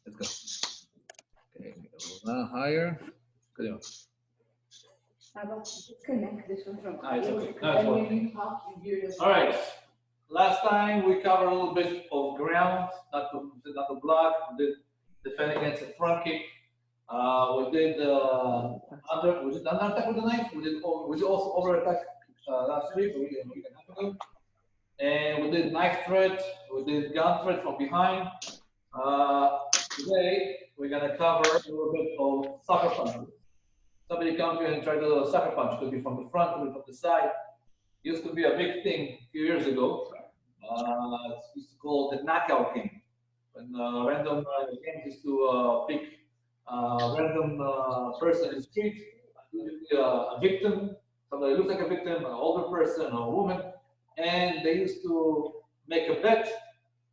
Let's go. Okay, a little higher. Good. Disconnect this one from. Ah, it's okay. No, And it's when working. you talk, you hear yourself. All right. Last time we covered a little bit of ground, not to block. We did defend against a front kick. We did under attack with the knife. We did also over attack last week, a week and a half ago. And we did knife threat. We did gun threat from behind. Today we're gonna cover a little bit of sucker punch. Somebody comes here and tries to do a sucker punch. Could be from the front, could be from the side. Used to be a big thing a few years ago. It's used to call the knockout game. When random games used to pick random person in the street, a victim, somebody looks like a victim, an older person or a woman, and they used to make a bet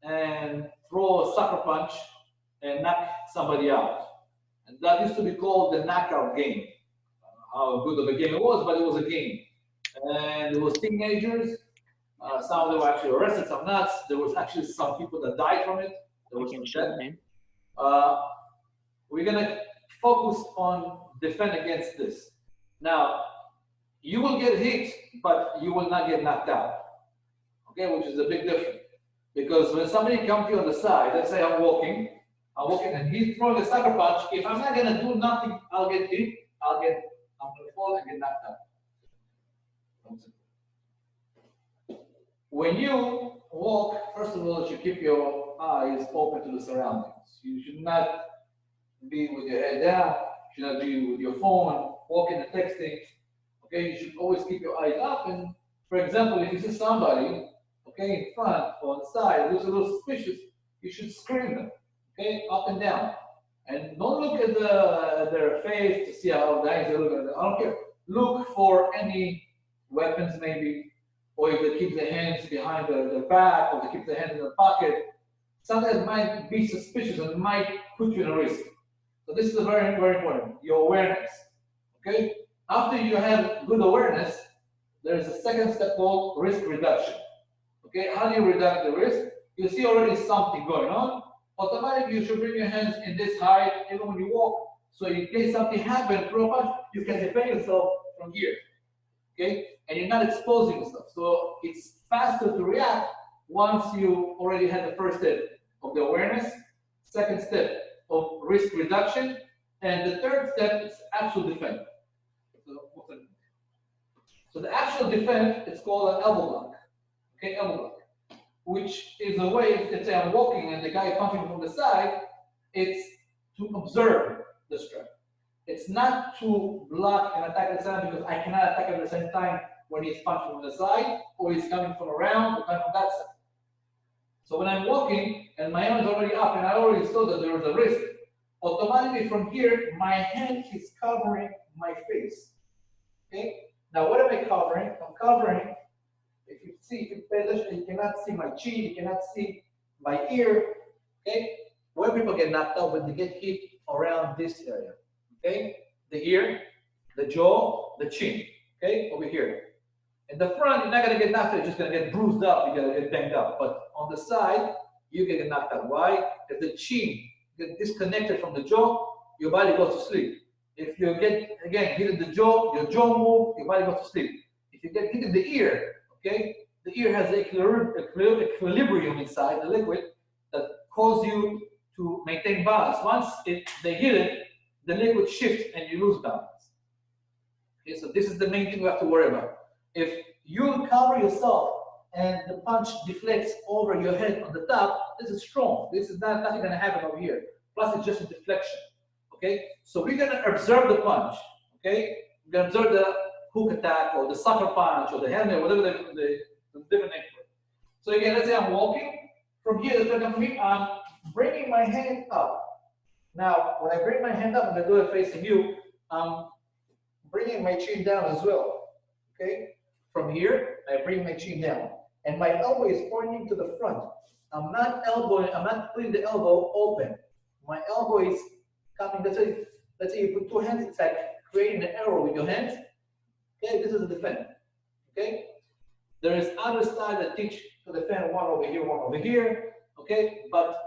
and throw a sucker punch and knock somebody out. And that used to be called the knockout game. How good of a game it was, but it was a game. And it was teenagers. Some of them were actually arrested, some not. There was actually some people that died from it. There was some death. We're gonna focus on defend against this. Now, you will get hit, but you will not get knocked out. Okay, which is a big difference. Because when somebody comes to you on the side, let's say I'm walking, and he's throwing a sucker punch. If I'm not gonna do nothing, I'll get hit. I'm gonna fall and get knocked out. When you walk, first of all, you should keep your eyes open to the surroundings. You should not be with your head down. You should not be with your phone, walking and texting. Okay, you should always keep your eyes up. And for example, if you see somebody, okay, in front or on the side, who's a little suspicious, you should scream them, okay, up and down. And don't look at their face to see how the eyes are looking. I don't care. Look for any weapons, maybe, or if they keep their hands behind their back, or they keep their hands in their pocket. Something that might be suspicious and might put you in a risk. So this is a very, very important. Your awareness. Okay. After you have good awareness, there is a second step called risk reduction. Okay. How do you reduce the risk? You see already something going on. Automatically, you should bring your hands in this height, even when you walk. So in case something happens, you can defend yourself from here. Okay, and you're not exposing yourself. So it's faster to react once you already had the first step of the awareness, second step of risk reduction, and the third step is actual defense. So the actual defense is called an elbow block. Okay, elbow block, which is a way, let's say I'm walking and the guy punching from the side, it's to observe the strike. It's not to block and attack at the side because I cannot attack at the same time when he's punching from the side or he's coming from around or coming from that side. So when I'm walking and my arm is already up and I already saw that there was a risk, automatically from here, my hand is covering my face. Okay? Now what am I covering? I'm covering, if you pay attention, you cannot see my chin, you cannot see my ear. Okay? Where people get knocked out when they get hit around this area. Okay, the ear, the jaw, the chin. Okay, over here. In the front, you're not gonna get knocked out. You're just gonna get bruised up. You're gonna get banged up. But on the side, you get knocked out. Why? If the chin gets disconnected from the jaw, your body goes to sleep. If you get again hit in the jaw, your jaw moves, your body goes to sleep. If you get hit in the ear, okay, the ear has equilibrium inside the liquid that causes you to maintain balance. Once they hit it, the liquid shifts and you lose balance. Okay, so this is the main thing we have to worry about. If you cover yourself and the punch deflects over your head on the top, this is strong. This is nothing going to happen over here. Plus, it's just a deflection. Okay, so we're going to observe the punch. Okay, we're going to observe the hook attack or the sucker punch or the helmet, whatever the different name for it. So again, let's say I'm walking from here. I'm bringing my hand up. Now, when I bring my hand up, I'm going to do it facing you. I'm bringing my chin down as well. Okay? From here, I bring my chin down. And my elbow is pointing to the front. I'm not putting the elbow open. My elbow is coming, let's say you put two hands, it's like creating an arrow with your hands. Okay, this is a defense. Okay? There is other style that teach to defend one over here, one over here. okay? But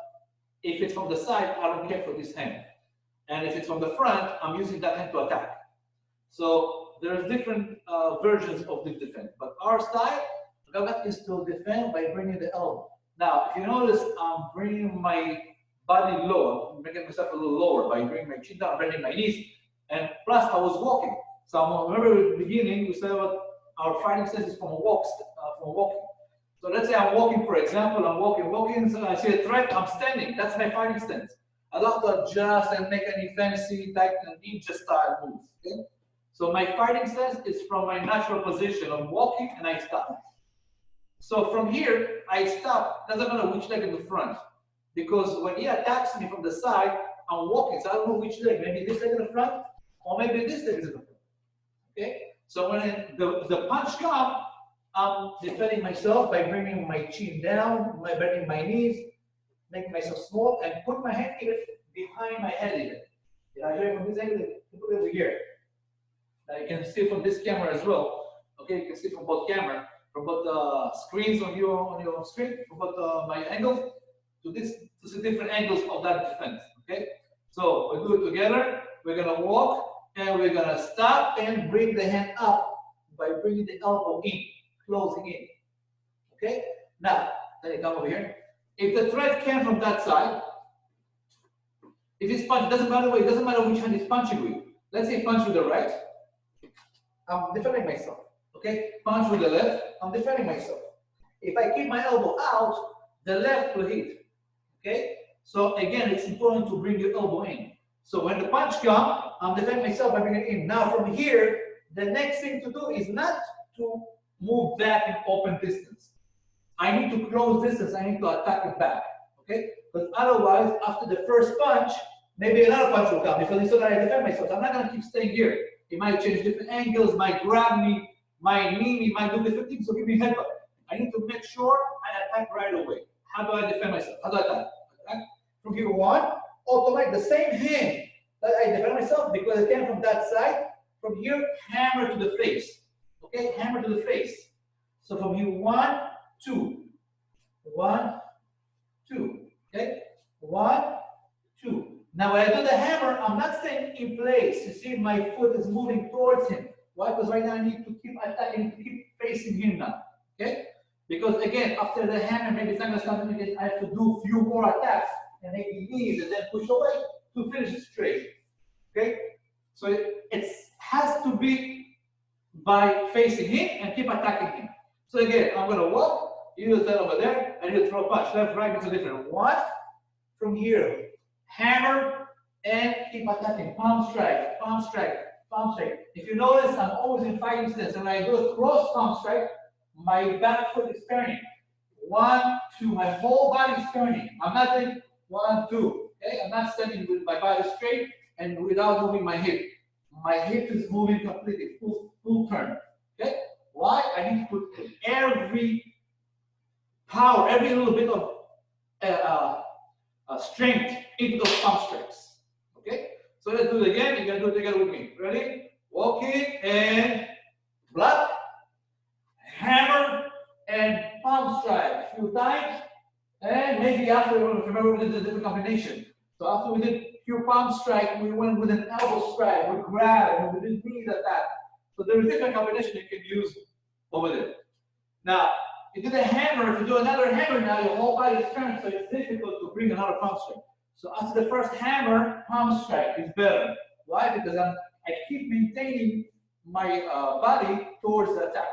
if it's from the side, I don't care for this hand. And if it's from the front, I'm using that hand to attack. So there's different versions of this defense. But our style, Gaga, is to defend by bringing the elbow. Now, if you notice, I'm bringing my body lower, making myself a little lower by bringing my chin down, bending my knees, and plus I was walking. So I remember at the beginning, we said about our fighting stance is from walking. So let's say I'm walking, for example, I'm walking, so I see a threat, I'm standing. That's my fighting stance. I don't have to adjust and make any fancy type of ninja style moves. Okay? So my fighting stance is from my natural position of walking, and I stop. So from here, I stop. Doesn't matter which leg in the front, because when he attacks me from the side, I'm walking. So I don't know which leg. Maybe this leg in the front, or maybe this leg is in the front. Okay. So when the punch comes, I'm defending myself by bringing my chin down, by bending my knees, making myself small, and put my hand even behind my head even. From this angle, put it over here. Now you can see from this camera as well. Okay, you can see from both camera, from both screens on your screen, from both my angles to see different angles of that defense. Okay, so we do it together. We're gonna walk and we're gonna stop and bring the hand up by bringing the elbow in, closing in. Okay, now let me come over here. If the threat came from that side, if it's punch, it doesn't matter which hand is punching with. Let's say punch with the right, I'm defending myself. Okay, punch with the left, I'm defending myself. If I keep my elbow out, the left will hit. Okay, so again, it's important to bring your elbow in. So when the punch comes, I'm defending myself by bringing it in. Now from here, the next thing to do is not to move back in open distance. I need to close distance, I need to attack it back. Okay, because otherwise, after the first punch, maybe another punch will come because it's so that I defend myself. So I'm not going to keep staying here. It might change different angles, might grab me, might knee me, might do different things, so give me headbutt. I need to make sure I attack right away. How do I defend myself? How do I attack? From here one, automatic, the same hand that I defend myself because it came from that side. From here, hammer to the face. Okay, hammer to the face. So from here, 1, 2. 1, 2. Okay, 1, 2. Now when I do the hammer, I'm not staying in place. You see, my foot is moving towards him. Why? Because right now I need to keep attacking, to keep facing him now. Okay? Because again, after the hammer, maybe it's not going to start again. I have to do a few more attacks and maybe knees and then push away to finish it straight. Okay? So it has to be by facing him and keep attacking him. So again, I'm going to walk, use that over there, and he'll throw a punch. Left, right, it's a different one. From here, hammer and keep attacking. Palm strike, palm strike, palm strike. If you notice, I'm always in fighting stance. And when I do a cross palm strike, my back foot is turning. 1, 2. My whole body is turning. I'm not doing 1, 2. Okay? I'm not standing with my body straight and without moving my hip. My hip is moving completely, full turn. Okay? Why? I need to put every power, every little bit of strength into those palm strikes. Okay? So let's do it again. You're going to do it together with me. Ready? Walking and block, hammer, and palm strike a few times. And maybe after, remember we did a different combination. So after we did few palm strike, we went with an elbow strike, we grab, and we did knee attack. So there's different combination you can use over there. Now, if you do the hammer, if you do another hammer now, your whole body is turned, so it's difficult to bring another palm strike. So after the first hammer, palm strike is better. Why? Because I keep maintaining my body towards the attack.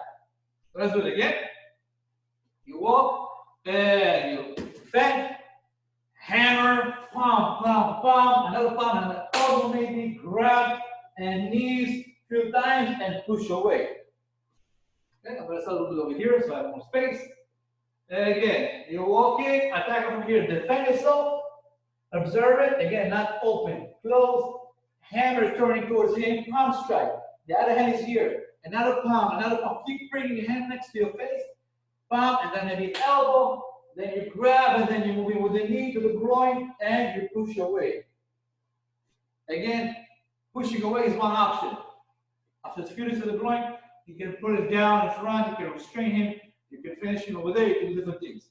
So let's do it again. You walk, and you defend, hammer, palm, palm, palm, another palm, and an elbow maybe, grab, and knees a few times, and push away. Okay, I'm going to start a little bit over here so I have more space. And again, you're walking, attack over here, defend yourself, observe it, again, not open, close, hammer turning towards him, palm strike. The other hand is here, another palm, keep bringing your hand next to your face, palm, and then maybe elbow, then you grab, and then you move in with the knee to the groin, and you push away. Again, pushing away is one option. After it's fused to the groin, you can put it down in front, you can restrain him, you can finish him over there, you can do different things.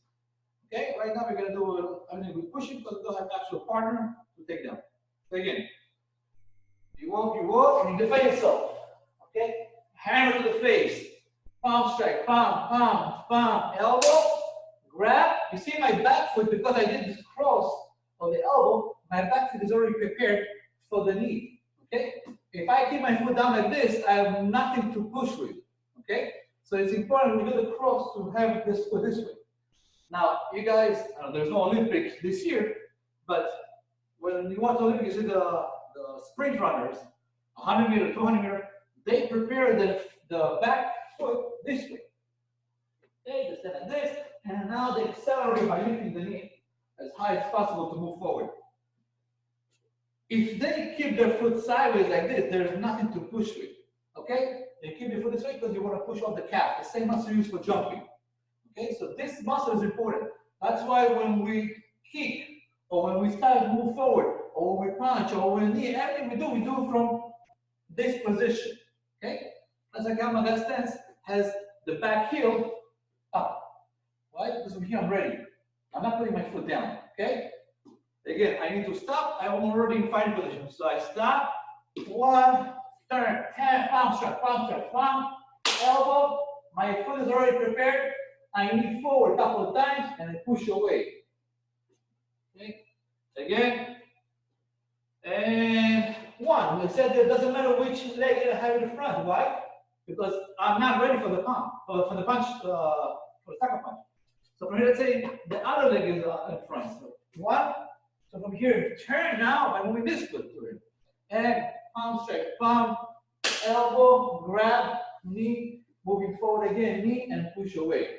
Okay, right now we're gonna do we're pushing because we don't have actual partner to take down. So again, you walk, and you defend yourself. Okay, hammer to the face, palm strike, palm, palm, palm, elbow, grab. You see my back foot, because I did this cross on the elbow, my back foot is already prepared for the knee. Okay, if I keep my foot down like this, I have nothing to push with. Okay, so it's important when you do the cross to have this foot this way. Now, you guys, there's no Olympics this year, but when you watch Olympics, you see the sprint runners, 100 meter, 200 meter, they prepare the back foot this way. Okay, they stand like this, and now they accelerate by lifting the knee as high as possible to move forward. If they keep their foot sideways like this, there's nothing to push with. Okay? They keep your foot this way because you want to push off the calf, the same muscle used for jumping. Okay, so this muscle is important. That's why when we kick, or when we start to move forward, or when we punch, or when we knee, everything we do from this position. Okay? As a Krav Maga stance has the back heel up. Right? Because from here I'm ready. I'm not putting my foot down. Okay? Again, I need to stop. I'm already in fighting position. So I stop. One, turn, hand, palm strike, palm, elbow. My foot is already prepared. I knee forward a couple of times and I push away. Okay? Again. And one. We said it doesn't matter which leg I have in the front. Why? Because I'm not ready for the punch, for the second punch. So from here, let's say the other leg is in front. So one. So from here, turn now by moving this foot to it. And palm strike, palm, elbow, grab, knee, moving forward again, knee, and push away.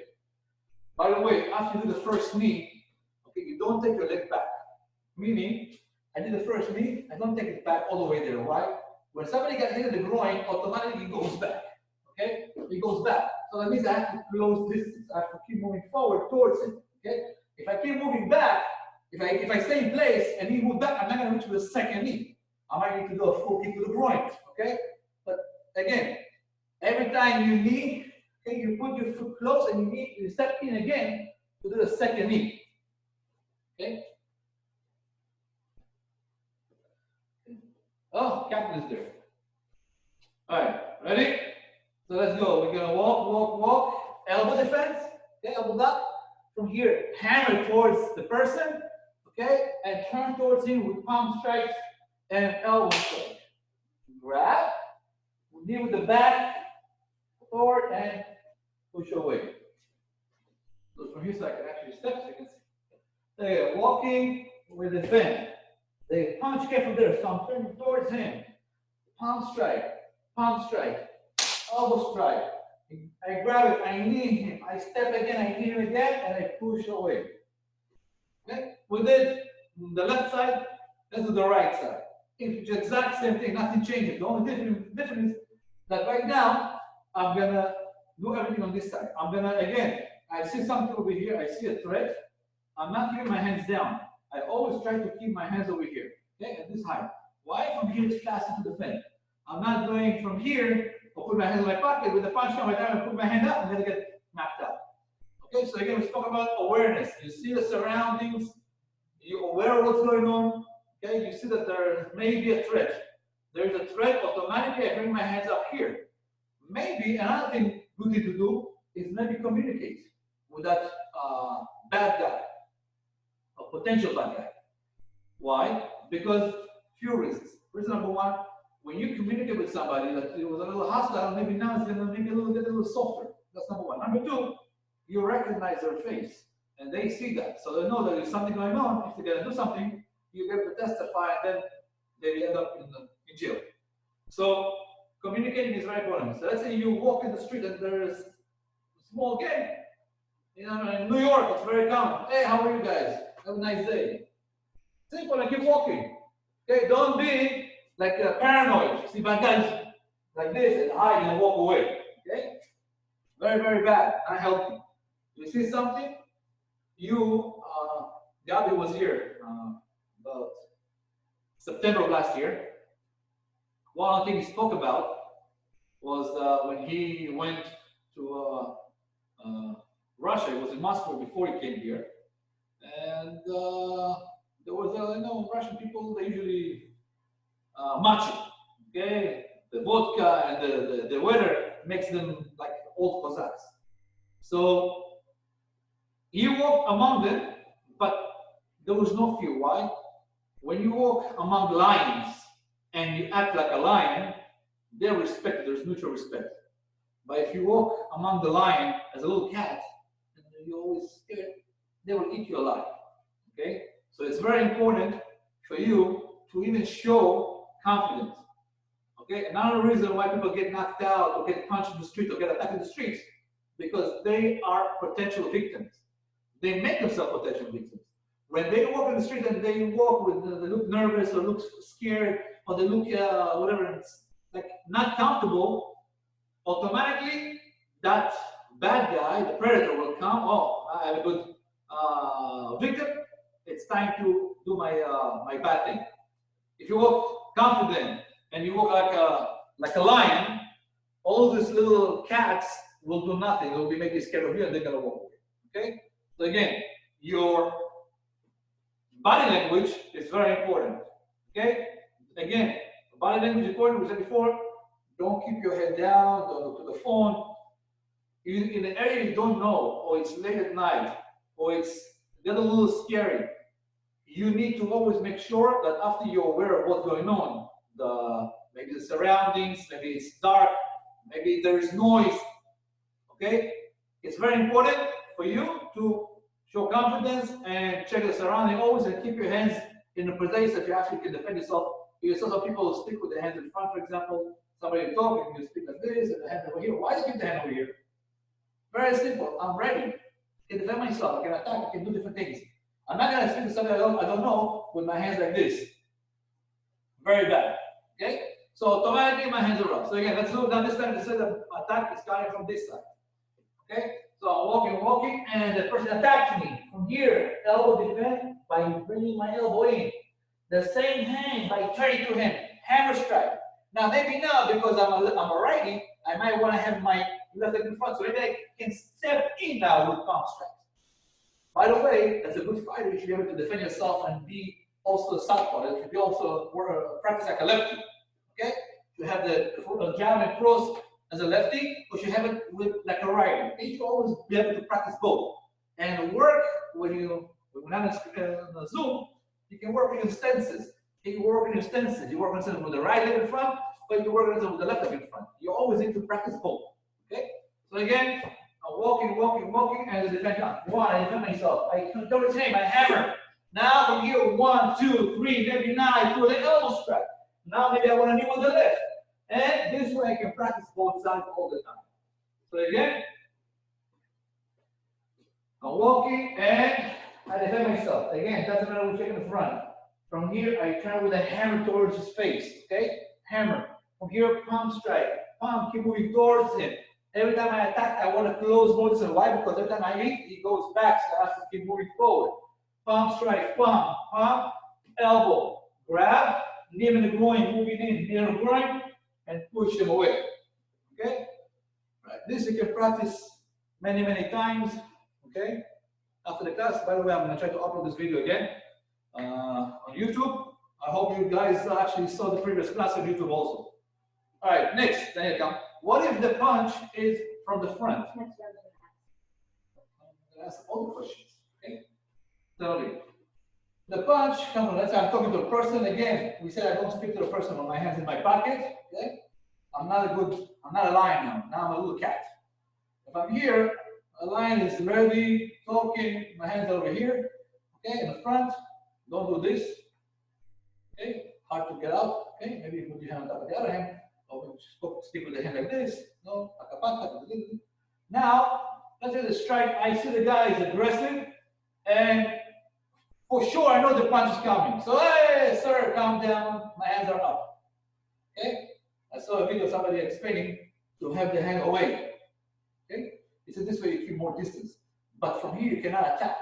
By the way, after you do the first knee, okay, you don't take your leg back. Meaning, I did the first knee, I don't take it back all the way there. Why? When somebody gets hit in the groin, automatically it goes back. Okay? It goes back. So that means I have to close distance. I have to keep moving forward towards it. Okay? If I keep moving back, if I stay in place and he move back, I'm not going to reach the second knee. I might need to do a full kick to the groin. Okay? But again, every time you knee, okay, you put your foot close and you step in again to do the second knee. Okay? Oh, captain is there. All right, ready? So let's go. We're gonna walk, elbow defense. Okay, elbow lock. From here, hammer towards the person. Okay, and turn towards him with palm strikes and elbow strikes. Grab, knee with the back, forward, and push away. So from here, so I can actually step, so you can see. There, walking with the bend. They punch get from there, so I'm turning towards him. Palm strike, elbow strike. I grab it, I knee him, I step again, I knee him again, and I push away. Okay? We did the left side, let's do the right side. It's the exact same thing, nothing changes. The only difference is that right now, I'm gonna do everything on this side. I'm gonna, again, I see something over here, I see a thread. I'm not keeping my hands down. I always try to keep my hands over here, okay, at this height. Why? From here it's faster to defend. I'm not going from here, or put my hands in my pocket with the punch down, by the time I put my hand up, I'm gonna get knocked out. Okay, so again, we spoke about awareness. You see the surroundings, you're aware of what's going on, okay, you see that there may be a threat. There's a threat, automatically I bring my hands up here. Maybe another thing we need to do is maybe communicate with that bad guy. A potential bad guy. Why? Because few reasons. Reason number one, when you communicate with somebody that it was a little hostile, maybe now it's gonna maybe get a little softer. That's number one. Number two, you recognize their face and they see that. So they know that there's something going on. If they're gonna do something, you get to testify and then they end up in jail. So communicating is very important. So let's say you walk in the street and there is a small game. You know, in New York, it's very common. Hey, how are you guys? Have a nice day. Simple, and keep walking. Okay, don't be like paranoid. See bad guys like this and hide and walk away. Okay, very, very bad. Unhealthy. You see something? Gabi was here about September of last year. One thing he spoke about was when he went to Russia. It was in Moscow before he came here. And there was, Russian people, they usually macho. Okay, the vodka and the weather makes them like old Cossacks. So he walked among them, but there was no fear. Why? When you walk among lions and you act like a lion, they're respected. There's mutual respect. But if you walk among the lion as a little cat, and you're always scared, they will eat you alive. Okay? So it's very important for you to even show confidence. Okay? Another reason why people get knocked out or get punched in the street or get attacked in the streets, because they are potential victims. They make themselves potential victims. When they walk in the street and they walk with, they look nervous or look scared or they look whatever, it's like not comfortable, automatically that bad guy, the predator, will come. Oh, I have a good victim. It's time to do my bad thing. If you walk confident and you walk like a lion, all these little cats will do nothing. They will be maybe scared of you and they're gonna walk away. Okay. So again, your body language is very important. Okay? Again, body language is important. We said before, don't keep your head down, don't look to the phone. In an area you don't know, or it's late at night, or it's get a little scary, you need to always make sure that after you're aware of what's going on, maybe the surroundings, maybe it's dark, maybe there is noise. Okay? It's very important for you to show confidence and check the surrounding always and keep your hands in a place that you actually can defend yourself. You saw some people speak with their hands in front, for example. Somebody talk and you speak like this and the hand over here. Why do you keep the hand over here? Very simple. I'm ready. I can defend myself. I can attack. I can do different things. I'm not going to speak to somebody I don't know with my hands like this. Very bad. Okay? So automatically my hands are up. So again, let's look down this time to say the attack is coming from this side. Okay? So I'm walking, and the person attacks me. From here, elbow defend by bringing my elbow in. The same hand by turning to him. Hammer strike. Now maybe now because I'm a righty, I might want to have my left leg in front. So maybe I can step in now with palm strikes. By the way, as a good fighter, you should be able to defend yourself and be also a southpaw. You should be also practice like a lefty. Okay? You have the jab and cross as a lefty, or you have it with like a righty. You should always be able to practice both. And work when I'm on Zoom, you can work in your stances. You can work in your stances. You work on something with the right leg in front, but you can work on something with the left leg in front. You always need to practice both. Okay? So again, I'm walking, and the defense comes. One, I defend myself. I don't retain my hammer. Now from here, 1, 2, 3, maybe now I do the elbow strike. Now maybe I want to knee with the left. And this way I can practice both sides all the time. So again, I'm walking and I defend myself. Again, it doesn't matter which leg in the front. From here, I turn with a hammer towards his face. Okay? Hammer. From here, palm strike. Palm, keep moving towards him. Every time I attack, I want to close more distance. Why? Because every time I hit, he goes back, so I have to keep moving forward. Palm strike, palm, palm, elbow. Grab, knee in the groin, moving in, near the groin, and push them away. Okay? Right. This you can practice many, many times. Okay? After the class, by the way, I'm going to try to upload this video again on YouTube. I hope you guys actually saw the previous class on YouTube also. All right, next, Daniel, come. What if the punch is from the front? I'm going to ask all the questions. Okay? Tell me. The punch, come on, let's say I'm talking to a person. Again, we said I don't speak to the person with my hands in my pocket. Okay? I'm not a lion now. Now I'm a little cat. If I'm here, a lion is ready, talking, my hands are over here. Okay, in the front, don't do this. Okay, hard to get out. Okay, maybe you put your hand on top of the other hand, or speak with the hand like this. No, now, let's say the strike, I see the guy is aggressive, and for sure I know the punch is coming. So, hey, sir, calm down, my hands are up. Okay, I saw a video of somebody explaining to have the hand away. Okay, he said this way you keep more distance. But from here you cannot attack.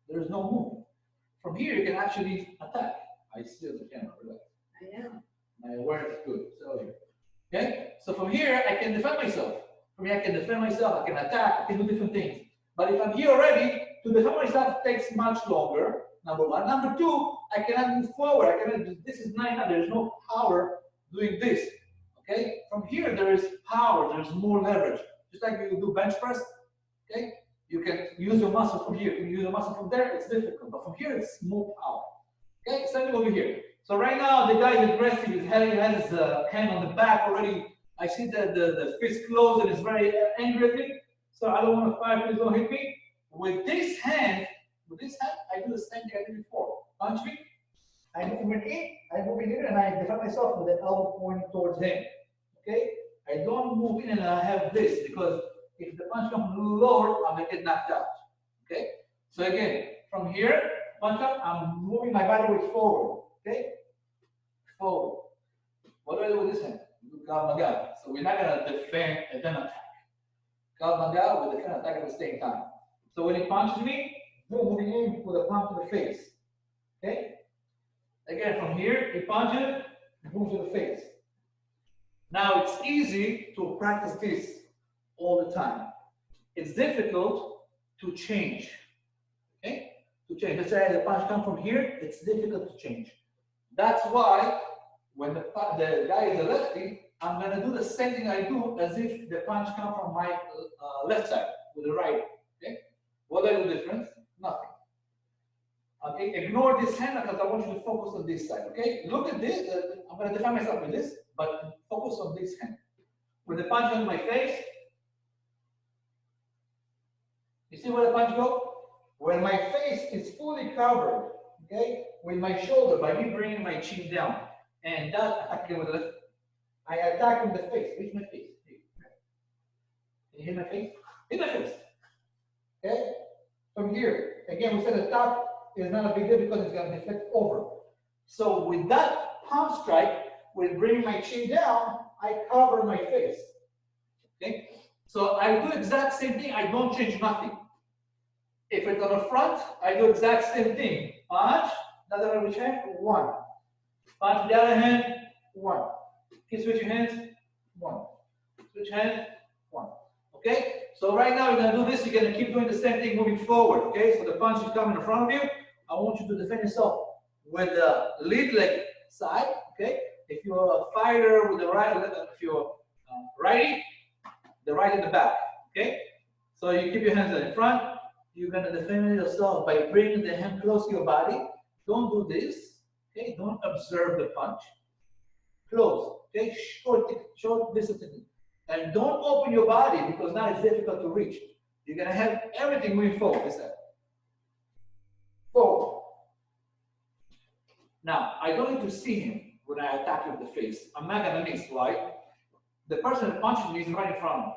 There is no movement. From here you can actually attack. I see the camera, relax. I know. My awareness is good. So here. Okay? So from here I can defend myself. From here I can defend myself, I can attack, I can do different things. But if I'm here already to defend myself takes much longer, number one. Number two, I cannot move forward. I cannot, this is 900, there's no power doing this. Okay? From here, there is power, there's more leverage. Just like you do bench press, okay? You can use your muscle from here. You can use your muscle from there, it's difficult. But from here, it's more power. Okay, same thing over here. So right now, the guy is aggressive. He has his hand on the back already. I see that the fist closed and is very angry at me. So I don't want to fight. Please don't hit me. With this hand, I do the same thing I did before. Punch me. I move in in. I move in here, and I defend myself with the elbow pointing towards him. Okay. I don't move in and I have this because if the punch comes lower, I'm gonna get knocked out. Okay. So again, from here, punch up. I'm moving my body weight forward. Okay. Forward. What do I do with this hand? Do Krav Maga. So we're not gonna defend and then attack. Krav Maga with defend and attack at the same time. So when he punches me, boom, moving in with a punch to the face. Okay? Again, from here, he punches, boom to the face. Now it's easy to practice this all the time. It's difficult to change. Okay? To change. Let's say the punch comes from here, it's difficult to change. That's why when the guy is a lefty, I'm gonna do the same thing I do as if the punch comes from my left side with the right. Okay? What I do different? Nothing. Okay? Ignore this hand because I want you to focus on this side. Okay? Look at this. I'm gonna define myself with this, but focus on this hand. With the punch on my face, you see where the punch goes? Where my face is fully covered, okay, with my shoulder by me bringing my chin down, and that attacking with the left. I attack in the face. Reach my face. Can you hit my face? Hit my face. Okay? From here, again, we said the top is not a big deal because it's going to deflect over. So with that palm strike, with bringing my chin down, I cover my face. Okay? So I do exact same thing. I don't change nothing. If it's on the front, I do exact same thing. Punch, another one which hand, one. Punch the other hand, one. Okay, switch your hands, one. Switch hand, one. Okay? So right now you're gonna do this, you're gonna keep doing the same thing moving forward. Okay? So the punch is coming in front of you. I want you to defend yourself with the lead leg side. Okay? If you're a fighter with the right, if you're righty, the right in the back. Okay? So you keep your hands in front. You're gonna defend yourself by bringing the hand close to your body. Don't do this. Okay? Don't observe the punch. Close. Okay? Short distance. And don't open your body because now it's difficult to reach. You're gonna have everything moving forward. Listen. Forward. Now, I don't need to see him when I attack him in the face. I'm not gonna miss. Why? The person that punches me is right in front of me.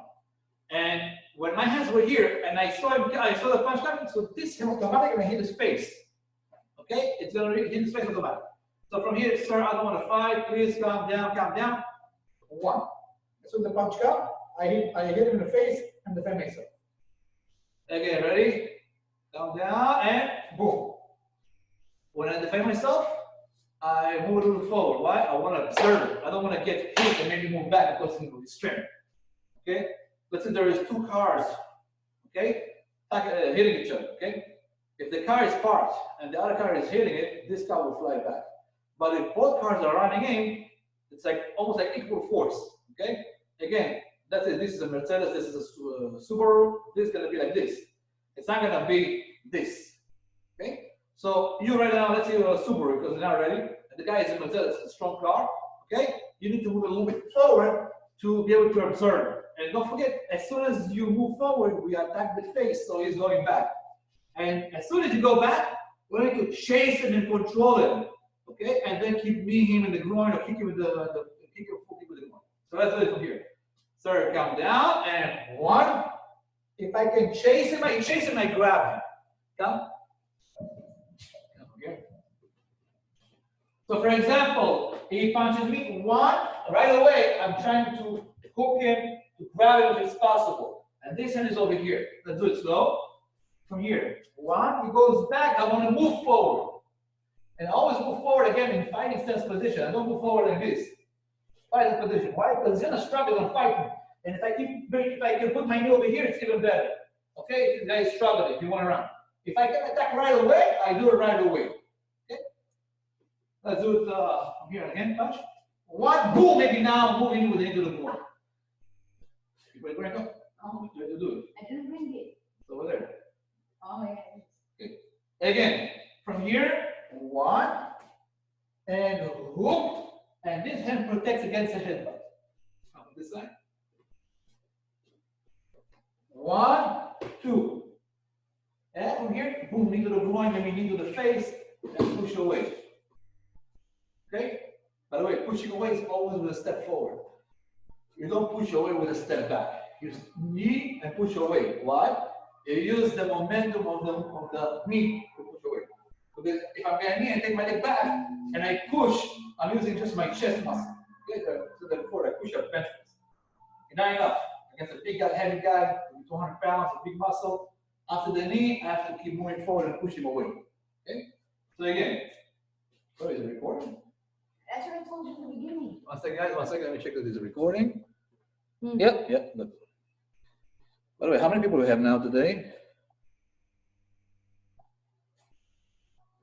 And when my hands were here and I saw him, I saw the punch coming, so this hand automatically hit his face. Okay? It's gonna hit his face automatically. So from here, sir, I don't want to fight. Please calm down, calm down. One. So the punch comes, I hit him in the face and defend myself. Again, ready? Calm down and boom. When I defend myself, I move a little forward. Why? I want to observe it. I don't want to get hit and maybe move back because it will be strength. Okay? Let's say there is two cars, okay, hitting each other. Okay? If the car is parked and the other car is hitting it, this car will fly back. But if both cars are running in, it's like almost like equal force. Okay? Again, that's it. This is a Mercedes. This is a Subaru. This is gonna be like this. It's not gonna be this. Okay? So you right now, let's say you're a Subaru because you're not ready. And the guy is a Mercedes, a strong car. Okay? You need to move a little bit forward to be able to observe. And don't forget, as soon as you move forward, we attack the face, so he's going back. And as soon as you go back, we're going to chase him and control him. Okay? And then keep me him in the groin or kick him with kick your foot with the groin. So let's do it from here. Sir, come down and one. If I can chase him, I grab him. Come. Come here. So for example, he punches me one, right away, I'm trying to hook him, to grab him if it's possible. And this hand is over here. Let's do it slow. From here. One, he goes back, I want to move forward. And I always move forward again in fighting stance position. I don't move forward like this. Fighting position. Why? Because he's gonna struggle and fight me. And if I can put my knee over here, it's even better. Okay? If the guy is struggling, if you want to run. If I can attack right away, I do it right away. Okay? Let's do it from here again, punch. One, boom, maybe now moving with into the board. You ready, Greg? Oh, You have to do it. I didn't bring it. It's over there. Oh, yeah. Okay. Again, from here, one, and hook, and this hand protects against the headbutt. On this side. One, two. And from here, boom, into the groin, I mean into the face, and push away. Okay? By the way, pushing away is always with a step forward. You don't push away with a step back. You knee and push away. Why? You use the momentum of the knee to push away. Because if I'm going to knee and take my leg back and I push, I'm using just my chest muscle. Okay? So therefore, I push up bench press. Not enough. Against a big guy, heavy guy, 200 pounds, a big muscle. After the knee, I have to keep moving forward and push him away. Okay? So again, where is the recording? That's what I told you in the beginning. One second, guys. 1 second. Let me check that there's a recording. Yep. Look. By the way, how many people do we have now today?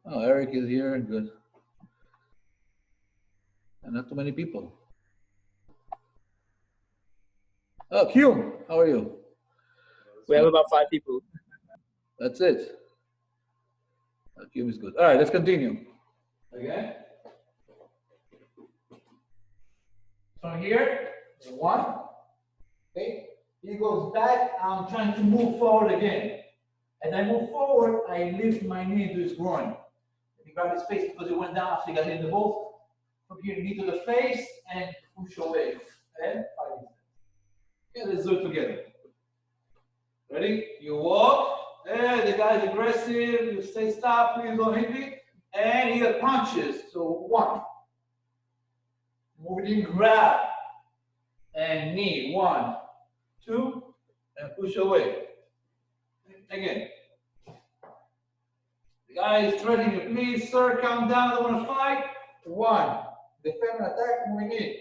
Oh, Eric is here. Good. And not too many people. Oh, Q, how are you? We have about 5 people. That's it. Q is good. All right, let's continue. Again. From here, one. Okay. He goes back. I'm trying to move forward again. As I move forward, I lift my knee into his groin. He grabbed his face because it went down after he got hit in the balls. From here, knee to the face and push away. And 5 minutes. Okay, let's do it together. Ready? You walk. The guy's aggressive. You say stop, please don't hit me. And he punches. So 1. Moving, grab. And knee. 1, 2, and push away. Again. The guy is threatening you. Please, sir, calm down. I don't want to fight. 1. Defend and attack, moving in.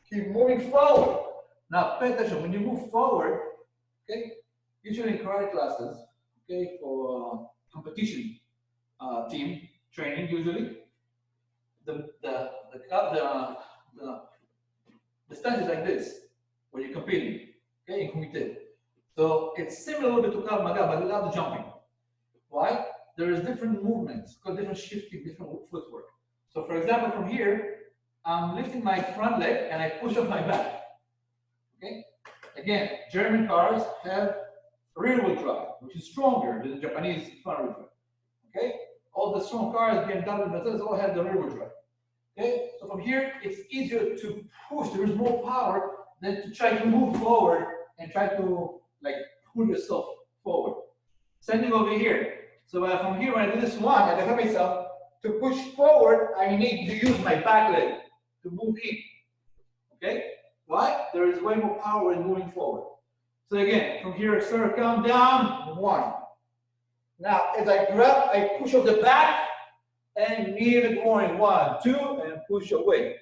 Keep moving forward. Now, pay attention. When you move forward, okay, usually in karate classes, okay, for competition team training, usually, the stance is like this when you're competing, okay, in kumite. So it's similar a little bit to Krav Maga, but without the jumping. Why? There is different movements, got different shifting, different footwork. So for example, from here, I'm lifting my front leg and I push up my back. Okay. Again, German cars have rear wheel drive, which is stronger than the Japanese front wheel drive. Okay. All the strong cars, BMW, Mercedes, all have the rear wheel drive. Okay. So from here, it's easier to push. There is more power than to try to move forward and try to like pull yourself forward. Same thing over here. So from here, when I do this one, I tell myself to push forward. I need to use my back leg to move in. Okay. Why? There is way more power in moving forward. So again, from here, sir, calm down. 1. Now, as I grab, I push off the back and knee the groin. 1, 2, and push away.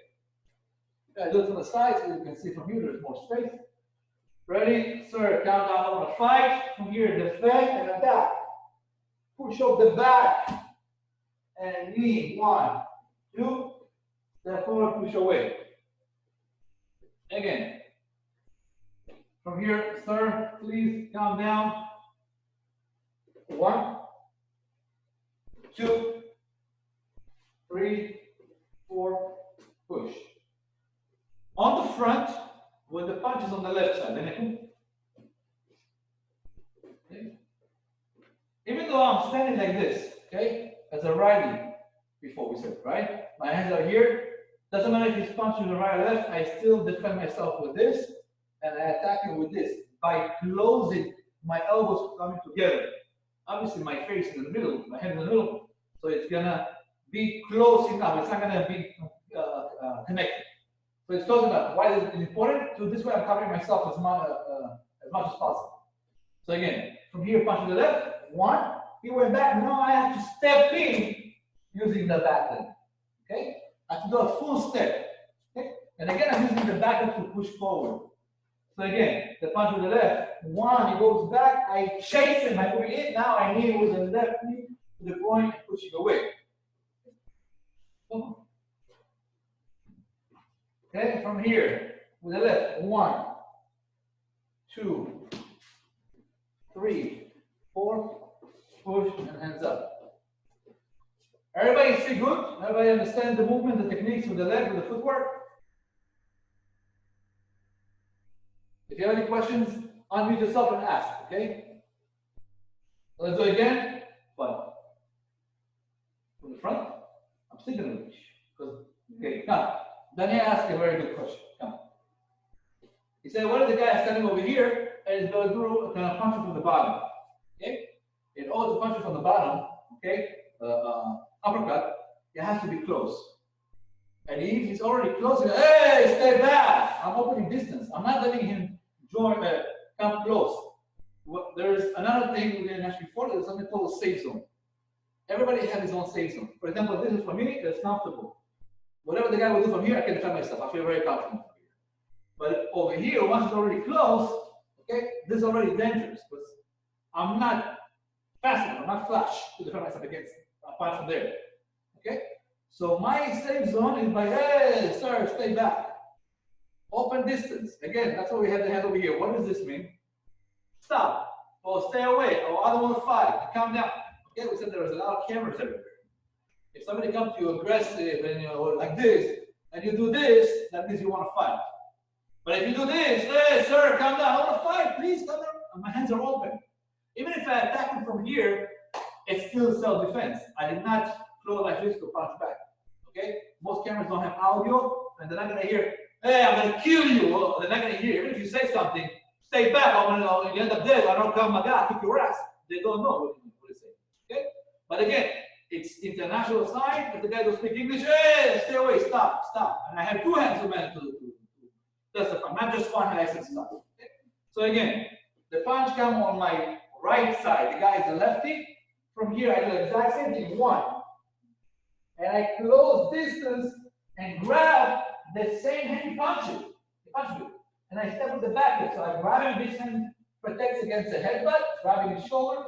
I do it from the side so you can see from here there's more space. Ready? Sir, calm down. I want to fight. From here, defend and attack. Push off the back and knee. 1, 2, step forward, push away. Again, from here, sir, please calm down. 1, 2, 3, 4, push. On the front, with the punches on the left side. Okay. Even though I'm standing like this, okay, as a righty, before we said, right? My hands are here. Doesn't matter if he's punching the right or left, I still defend myself with this, and I attack him with this by closing my elbows coming together. Obviously, my face is in the middle, my head in the middle, so it's gonna be close enough. It's not gonna be connected. So it's close enough. Why is it important? So this way, I'm covering myself as much as possible. So again, from here, punch to the left. 1. He went back. Now I have to step in using the back leg. Okay. I have to do a full step. Okay? And again, I'm using the back leg to push forward. So again, the punch with the left, one, he goes back, I chase him, I bring it, now I knee with the left knee to the point and pushing away. Okay, from here, with the left, 1, 2, 3, 4, push and hands up. Everybody see good? Everybody understand the movement, the techniques with the leg, with the footwork? If you have any questions, unmute yourself and ask, okay? Let's do it again. Fun. From the front, I'm still gonna reach. Okay, come. Daniel asked a very good question. Come. He said, what if the guy is standing over here and is going to do a kind of punch from the bottom? Okay? In order to punch it from the bottom, okay, uppercut, it has to be close. And if he's already close, hey, stay back. I'm opening distance. I'm not letting him come close. There's another thing we didn't mention before. There's something called a safe zone. Everybody has his own safe zone. For example, this is for me, it's comfortable. Whatever the guy will do from here, I can defend myself. I feel very confident. But over here, once it's already close, okay, this is already dangerous because I'm not fast enough, I'm not flash to defend myself against a punch from there. Okay? So my safe zone is by, hey, sir, stay back. Open distance. Again, that's why we have the hand over here. What does this mean? Stop. Or stay away. Or I don't want to fight. Calm down. Okay, we said there's a lot of cameras everywhere. If somebody comes to you aggressive and like this, and you do this, that means you want to fight. But if you do this, hey, sir, calm down. I want to fight. Please calm down. My hands are open. Even if I attack him from here, it's still self-defense. I did not close my fist to punch back. Okay? Most cameras don't have audio, and they're not going to hear, hey, I'm going to kill you. Well, they're not going to hear. Even if you say something, stay back. You end up dead. I don't Krav Maga, kick your ass. They don't know what to say. Okay? But again, it's international sign. If the guy doesn't speak English, hey, stay away, stop, stop. And I have two hands to manage to testify, not just one hand. I said stop. Okay? So again, the punch comes on my right side. The guy is a lefty. From here, I do the exact same thing. 1. And I close distance and grab the same hand he punches. He punches me. And I step with the back leg. So I grab him, this hand protects against the headbutt, grabbing his shoulder,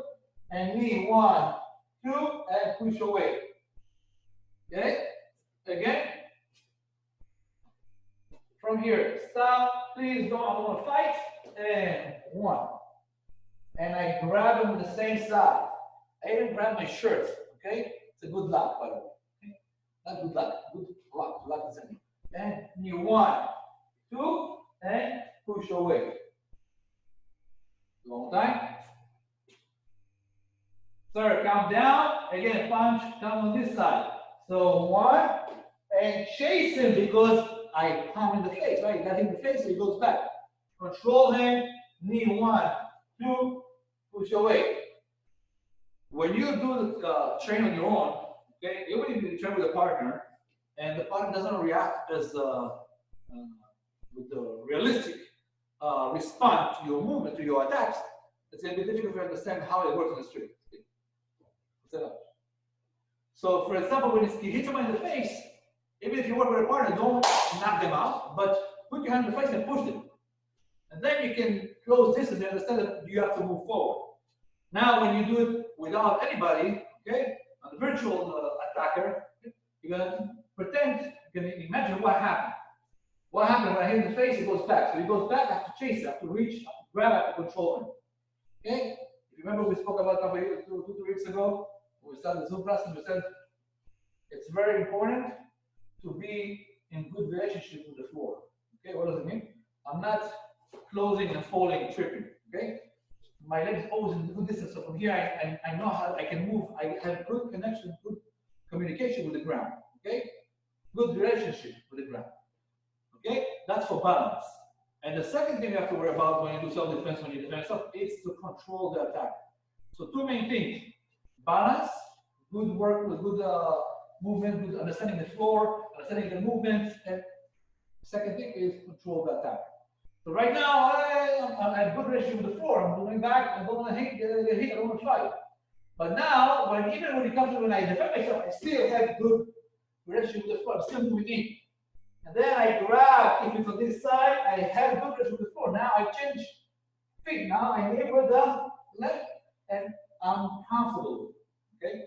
and knee 1, 2, and push away. Okay? Again. From here, stop, please don't, I want to fight. And 1. And I grab him the same side. I even grab my shirt. Okay? It's a good luck, by the way. Okay? Not good luck, good luck. Luck is in. And knee 1, 2, and push away. Long time. Sir, count down. Again, punch, come on this side. So 1, and chase him because I palm in the face, right? Got him in the face, so he goes back. Control him, knee 1, 2, push away. When you do the train on your own, okay, even if you train with a partner, and the partner doesn't react as with the realistic response to your movement, to your attacks, it's going to be difficult to understand how it works on the street. So, for example, when you hit someone in the face, even if you work with a partner, don't knock them out, but put your hand in the face and push them. And then you can close distance and understand that you have to move forward. Now, when you do it without anybody, okay, a virtual attacker, you're going to pretend, you can imagine what happened. What happened when I hit him in the face, he goes back. So he goes back, I have to chase, I have to reach, I have to grab, I have to control him. Okay? If you remember, we spoke about that 2 weeks ago, when we started the Zoom class, and we said it's very important to be in good relationship with the floor. Okay, what does it mean? I'm not closing and folding and tripping. Okay? My leg is always in good distance. So from here, I know how I can move. I have good connection, good communication with the ground. Okay? Good relationship with the ground. Okay? That's for balance. And the second thing you have to worry about when you do self-defense, when you defend yourself, is to control the attack. So 2 main things. Balance, good work with good movement, good understanding the floor, understanding the movements, and second thing is control the attack. So right now, I have good relationship with the floor. I'm moving back. I don't want to hit. I don't want to fight. But now, even when it comes to when I defend myself, I still have good relationship with the floor. I'm still moving in. And then I grab, if it's on this side, I have good pressure before. Now I change feet. Now I enable the left and I'm comfortable. Okay?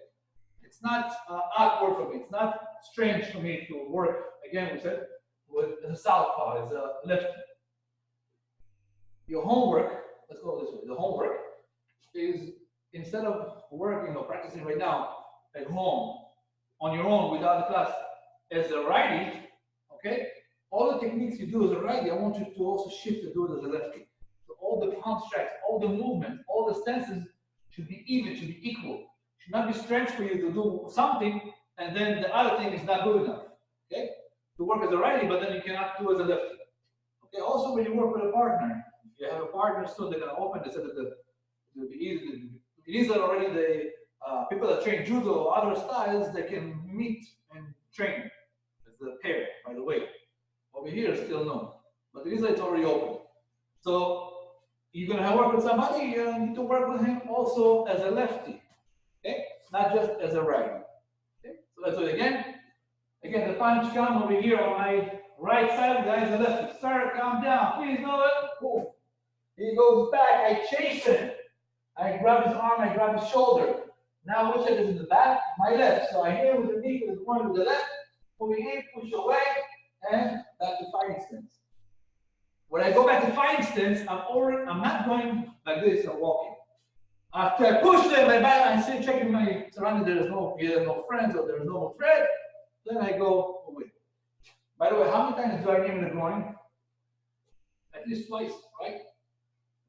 It's not awkward for me. It's not strange for me to work, again, we said, with the southpaw, it's a left. Your homework, let's go this way. The homework is instead of working or practicing right now at home on your own without the class as a righty, okay? All the techniques you do as a righty, I want you to also shift to do it as a lefty. So all the palm strikes, all the movement, all the stances should be even, should be equal. Should not be strange for you to do something and then the other thing is not good enough. Okay? To work as a righty, but then you cannot do as a lefty. Okay, also when you work with a partner, if you have a partner soon, they're gonna open, they said that it'll be easy. It is already the people that train judo or other styles, they can meet and train as a pair, by the way. Over here, still no. But it is it's already open. So you're gonna work with somebody, you need to work with him also as a lefty. Okay? Not just as a righty. Okay? So that's it again. Again, the punch come over here on my right side, the guy is the lefty. Sir, calm down, please know it. Boom. He goes back, I chase him. I grab his arm, I grab his shoulder. Now which side is in the back? My left. So I hit with the knee with the point with the left, moving in, push away, and back to fighting stance. When I go back to fighting stance, I'm not going like this, I'm walking. After I push them, I see checking my surroundings, there's no friends or there's no threat, then I go away. By the way, how many times do I aim in the groin? At least twice, right?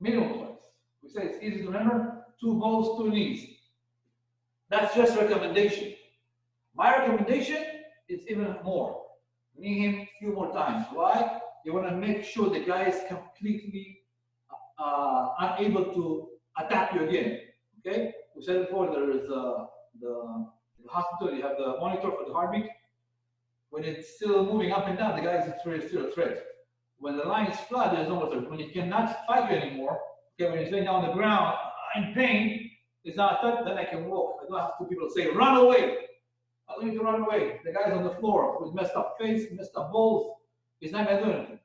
Minimum twice. We say it's easy to remember, 2 balls, 2 knees. That's just recommendation. My recommendation is even more. Knee him a few more times. Why? You want to make sure the guy is completely unable to attack you again. Okay? We said before there is the hospital, you have the monitor for the heartbeat. When it's still moving up and down, the guy is still a threat. When the line is flat, there's no more threat. When he cannot fight you anymore, okay, when he's laying down on the ground in pain, it's not a threat, then I can walk. I don't have 2 people say, run away. I don't need to run away. The guy's on the floor with messed up face, messed up balls. He's not going to do anything.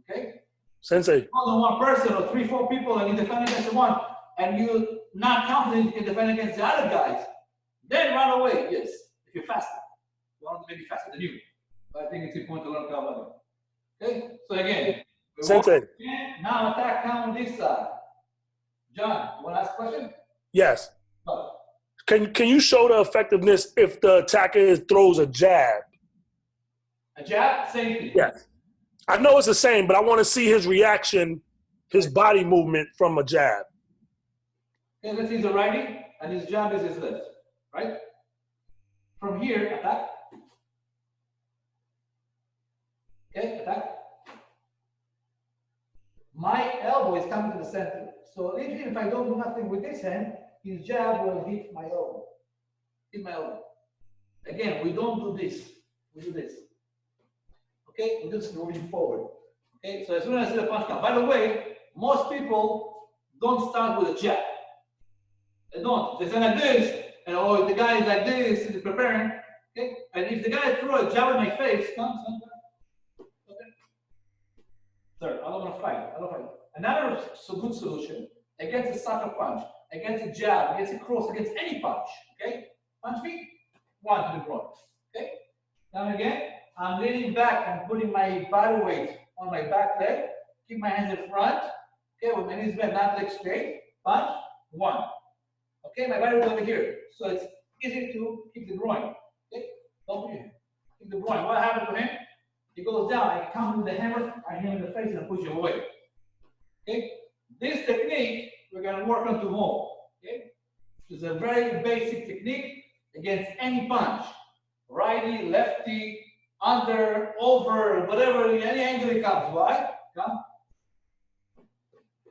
Okay? Sensei. More than 1 person or 3, 4 people and you defend against the one, and you're not confident you can defend against the other guys, then run away. Yes, if you're faster. Well, maybe faster than you. But I think it's important to learn Krav Maga. Okay? So again, Sensei. Now attack come on this side. John, you want to ask a question? Yes. No. Can you show the effectiveness if the attacker throws a jab? A jab, same thing. Yes. I know it's the same, but I want to see his reaction, his body movement from a jab. Okay, let's see, he's a righty, and his jab is his left, right? From here, attack. Okay, attack. My elbow is coming to the center. So even if I don't do nothing with this hand, his jab will hit my elbow. Hit my elbow. Again, we don't do this. We do this. Okay, we're just moving forward. Okay, so as soon as I see the punch come. By the way, most people don't start with a jab. They don't. They stand like this, and oh, the guy is like this, and he's preparing. Okay, and if the guy throws a jab in my face, come. Okay. Sir, I don't want to fight. I don't fight. Another good solution against a sucker punch, against a jab, against a cross, against any punch. Okay, punch me, 1 to the groin. Okay. Now again, I'm leaning back and putting my body weight on my back leg. Keep my hands in front. Okay, with my knees bent, not leg straight. Punch, 1. Okay, my body is over here. So it's easy to keep the groin. Okay, don't put your hand. Keep the groin. What happened to him? He goes down. I come with the hammer, I hit him in the face and push him away. Okay, this technique we're going to work on tomorrow. Okay, it's a very basic technique against any punch. Righty, lefty, under, over, whatever, any angle it comes. Why? Come.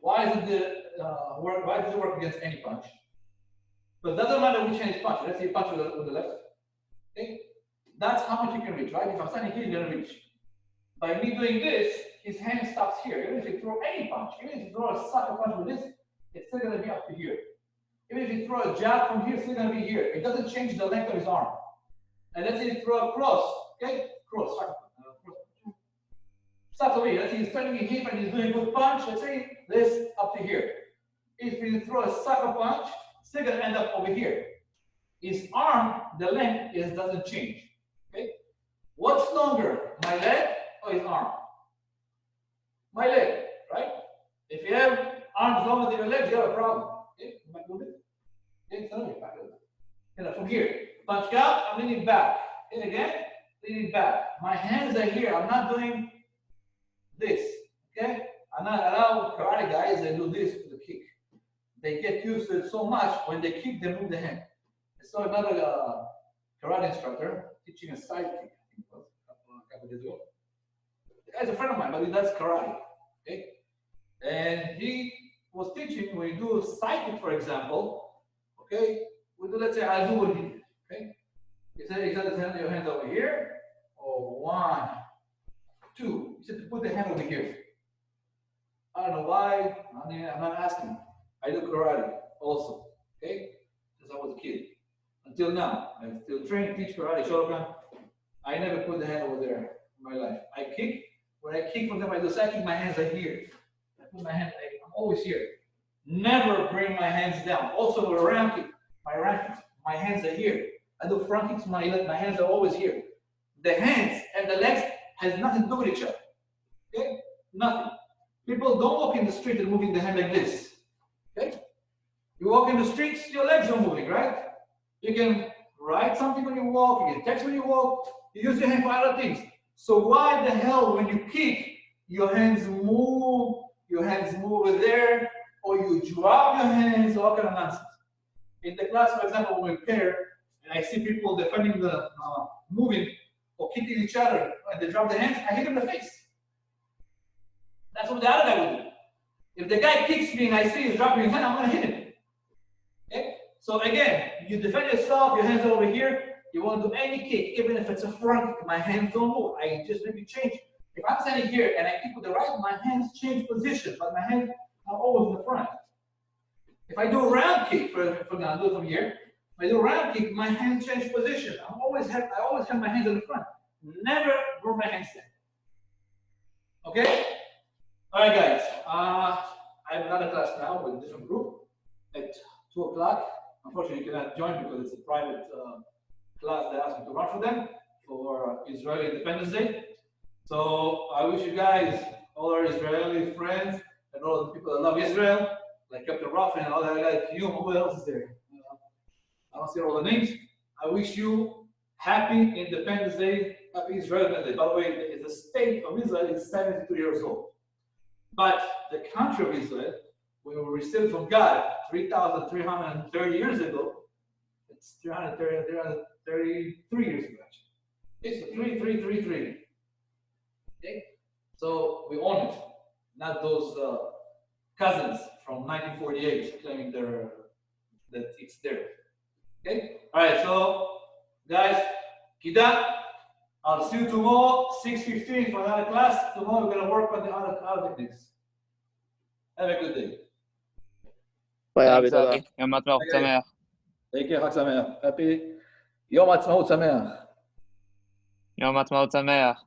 Why is it work? Why does it work against any punch? But it doesn't matter which hand is punch. Let's say you punch with the left. Okay, that's how much you can reach, right? If I'm standing here, you're gonna reach. By me doing this, his hand stops here. Even if you throw any punch, even if you throw a sucker punch with this, it's still gonna be up to here. Even if you throw a jab from here, it's still gonna be here. It doesn't change the length of his arm. And let's say you throw a cross, okay? Cross. Starts over here. Let's say he's turning his hip and he's doing a good punch. Let's say this up to here. If you throw a sucker punch, it's still gonna end up over here. His arm, the length doesn't change. Okay? What's longer, my leg or his arm? My leg, right? If you have arms longer than your legs, you have a problem. Okay? Back a little bit. Okay, so back a little bit. You know, from here, punch out, I'm leaning back. And again, leaning back. My hands are here. I'm not doing this. Okay? I'm not allowed karate guys that do this for the kick. They get used to it so much. When they kick, they move the hand. I saw another karate instructor teaching a side kick. I think it was a couple of days ago. The guy's a friend of mine, but he does karate. Okay? And he was teaching when you do a side kick, for example. Okay? We do, let's say, I do what he did. Okay? He said, your hands over here. Oh, 1, 2. He said to put the hand over here. I don't know why. I mean, I'm not asking. I do karate also. Okay? Since I was a kid. Until now. I still train, teach karate, Shotokan. I never put the hand over there in my life. I kick. When I kick from them, I do side kick, my hands are here. I put my hand, I'm always here. Never bring my hands down. Also with a round kick, my hands are here. I do front kicks, my hands are always here. The hands and the legs has nothing to do with each other. Okay? Nothing. People don't walk in the street and moving the hand like this. Okay? You walk in the streets, your legs are moving, right? You can write something when you walk, you can text when you walk, you use your hand for other things. So why the hell when you kick, your hands move over there, or you drop your hands, all kind of nonsense. In the class, for example, when we pair, and I see people defending the moving or kicking each other, and they drop their hands, I hit them in the face. That's what the other guy would do. If the guy kicks me and I see he's dropping his hand, I'm going to hit him. Okay? So again, you defend yourself, your hands are over here. You want to do any kick, even if it's a front kick, my hands don't move. I just maybe change. If I'm standing here and I kick with the right, my hands change position, but my hands are always in the front. If I do a round kick, for now, I'll do it from here. If I do a round kick, my hands change position. I always have my hands in the front. Never bring my hands down. Okay? All right, guys. I have another class now with a different group at 2 o'clock. Unfortunately, you cannot join because it's a private class they asked me to run for them for Israeli Independence Day. So I wish you guys, all our Israeli friends, and all the people that love Israel, like Captain Ruffin and all that guys, who else is there? I don't see all the names. I wish you happy Independence Day, happy Israeli Independence Day. By the way, the state of Israel is 72 years old. But the country of Israel, we were received from God 3,330 years ago. It's 333 years ago, actually. It's 3333. Okay? So we own it, not those cousins from 1948 claiming that it's there. Okay? All right, so guys, Kida, I'll see you tomorrow, 6:15 for another class. Tomorrow we're going to work on the other techniques. Have a good day. ביי אבי, תודה. יום עצמאות שמח. חג שמח. יום עצמאות שמח. יום עצמאות שמח.